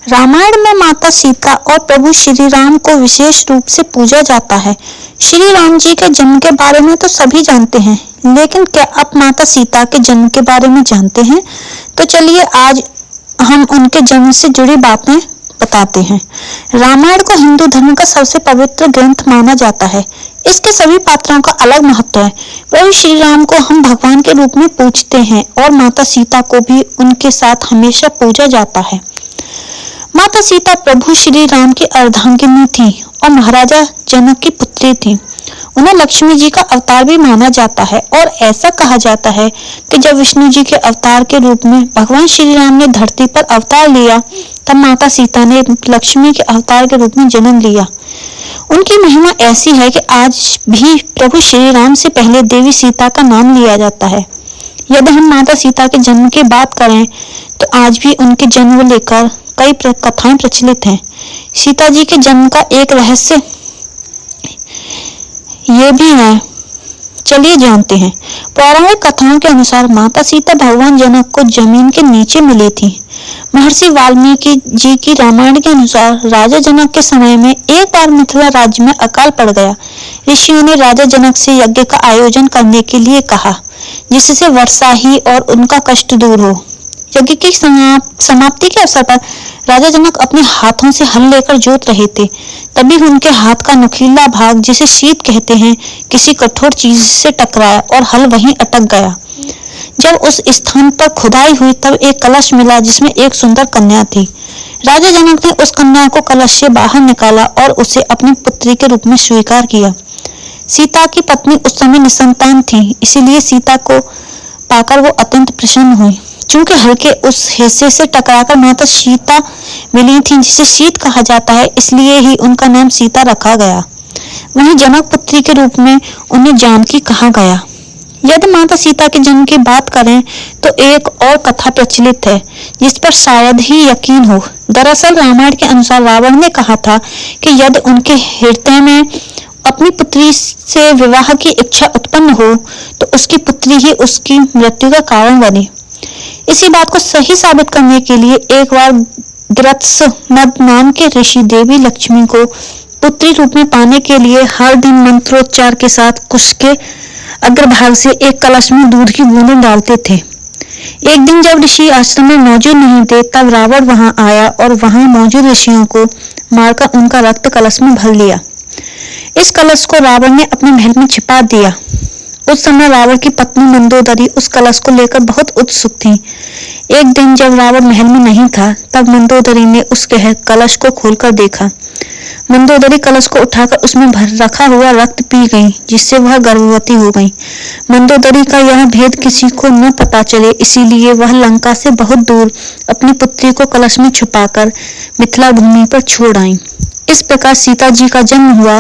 रामायण में माता सीता और प्रभु श्री राम को विशेष रूप से पूजा जाता है। श्री राम जी के जन्म के बारे में तो सभी जानते हैं, लेकिन क्या आप माता सीता के जन्म के बारे में जानते हैं? तो चलिए आज हम उनके जन्म से जुड़ी बातें बताते हैं। रामायण को हिंदू धर्म का सबसे पवित्र ग्रंथ माना जाता है। इसके सभी पात्रों का अलग महत्व है। प्रभु श्री राम को हम भगवान के रूप में पूजते हैं और माता सीता को भी उनके साथ हमेशा पूजा जाता है। माता सीता प्रभु श्री राम की अर्धांगिनी थी और महाराजा जनक की पुत्री थी। उन्हें लक्ष्मी जी का अवतार भी माना जाता है और ऐसा कहा जाता है कि जब विष्णु जी के अवतार के रूप में भगवान श्री राम ने धरती पर अवतार लिया, तब माता सीता ने लक्ष्मी के अवतार के रूप में जन्म लिया। उनकी महिमा ऐसी है कि आज भी प्रभु श्री राम से पहले देवी सीता का नाम लिया जाता है। यदि हम माता सीता के जन्म की बात करें तो आज भी उनके जन्म लेकर कई कथाएं प्रचलित हैं। सीता जी के जन्म का एक रहस्य ये भी है, चलिए जानते हैं। पौराणिक कथाओं के अनुसार माता सीता भगवान जनक को जमीन के नीचे मिली थी। महर्षि वाल्मीकि जी की रामायण के अनुसार राजा जनक के समय में एक बार मिथिला राज्य में अकाल पड़ गया। ऋषियों ने राजा जनक से यज्ञ का आयोजन करने के लिए कहा, जिससे वर्षा ही और उनका कष्ट दूर हो। यज्ञ की समाप्ति के अवसर पर राजा जनक अपने हाथों से हल लेकर जोत रहे थे। तभी उनके हाथ का नुकीला भाग, जिसे शीत कहते हैं, किसी कठोर चीज से टकराया और हल वहीं अटक गया। जब उस स्थान पर खुदाई हुई तब एक कलश मिला जिसमें एक सुंदर कन्या थी। राजा जनक ने उस कन्या को कलश से बाहर निकाला और उसे अपनी पुत्री के रूप में स्वीकार किया। सीता की पत्नी उस समय निसंतान थी, इसीलिए सीता को पाकर वो अत्यंत प्रसन्न हुई। चूंकि हल्के उस हिस्से से टकराकर माता सीता मिली थी, जिसे शीत कहा जाता है, इसलिए ही उनका नाम सीता रखा गया। वहीं जनक पुत्री के रूप में उन्हें जानकी कहा गया। यदि माता सीता के जन्म की बात करें तो एक और कथा प्रचलित है जिस पर शायद ही यकीन हो। दरअसल रामायण के अनुसार रावण ने कहा था कि यदि उनके हृदय में अपनी पुत्री से विवाह की इच्छा उत्पन्न हो तो उसकी पुत्री ही उसकी मृत्यु का कारण बने। इसी बात को सही साबित करने के लिए एक बार गृत्समद नाम के ऋषि देवी लक्ष्मी को पुत्री रूप में पाने के लिए हर दिन मंत्रोच्चार के साथ कुश के अग्रभाग से एक कलश में दूध की बूंदें डालते थे। एक दिन जब ऋषि आश्रम में मौजूद नहीं थे, तब रावण वहां आया और वहां मौजूद ऋषियों को मारकर उनका रक्त कलश में भर लिया। इस कलश को रावण ने अपने महल में छिपा दिया। उस समय रावण की पत्नी मंदोदरी उस कलश को लेकर बहुत उत्सुक थी। एक दिन जब रावण महल में नहीं था, तब मंदोदरी ने उस कलश को खोलकर देखा। मंदोदरी कलश को उठाकर उसमें भर रखा हुआ रक्त पी गई, जिससे वह गर्भवती हो गई। मंदोदरी का यह भेद किसी को न पता चले, इसीलिए वह लंका से बहुत दूर अपनी पुत्री को कलश में छुपाकर मिथिला भूमि पर छोड़ आई। इस प्रकार सीता जी का जन्म हुआ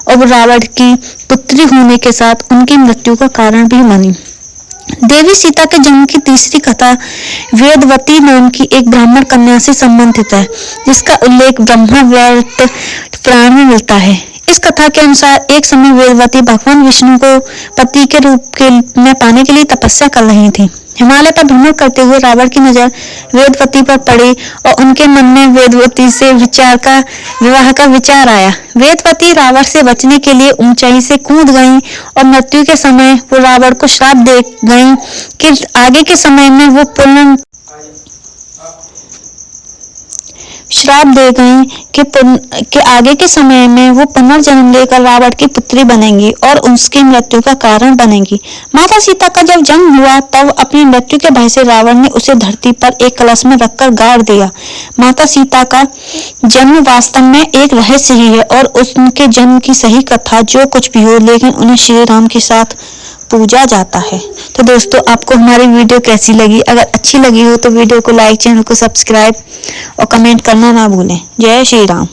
और रावण की पुत्री होने के साथ उनकी मृत्यु का कारण भी बनी। देवी सीता के जन्म की तीसरी कथा वेदवती नाम की एक ब्राह्मण कन्या से संबंधित है, जिसका उल्लेख ब्रह्मवैवर्त पुराण में मिलता है। इस कथा के अनुसार एक समय वेदवती भगवान विष्णु को पति के रूप में पाने के लिए तपस्या कर रही थी। हिमालय पर भ्रमण करते हुए रावण की नजर वेदवती पर पड़ी और उनके मन में वेदवती से विवाह का विचार आया। वेदवती रावण से बचने के लिए ऊंचाई से कूद गईं और मृत्यु के समय वो रावण को श्राप दे गईं कि आगे के समय में वो पुनर्जन्म लेकर रावण की पुत्री बनेंगी और उसकी मृत्यु का कारण बनेंगी। माता सीता का जब जन्म हुआ तब अपनी मृत्यु के भय से रावण ने उसे धरती पर एक कलश में रखकर गाड़ दिया। माता सीता का जन्म वास्तव में एक रहस्य ही है और उनके जन्म की सही कथा जो कुछ भी हो, लेकिन उन्हें श्री राम के साथ पूजा जाता है। तो दोस्तों, आपको हमारी वीडियो कैसी लगी? अगर अच्छी लगी हो तो वीडियो को लाइक, चैनल को सब्सक्राइब और कमेंट करना ना भूलें। जय श्री राम।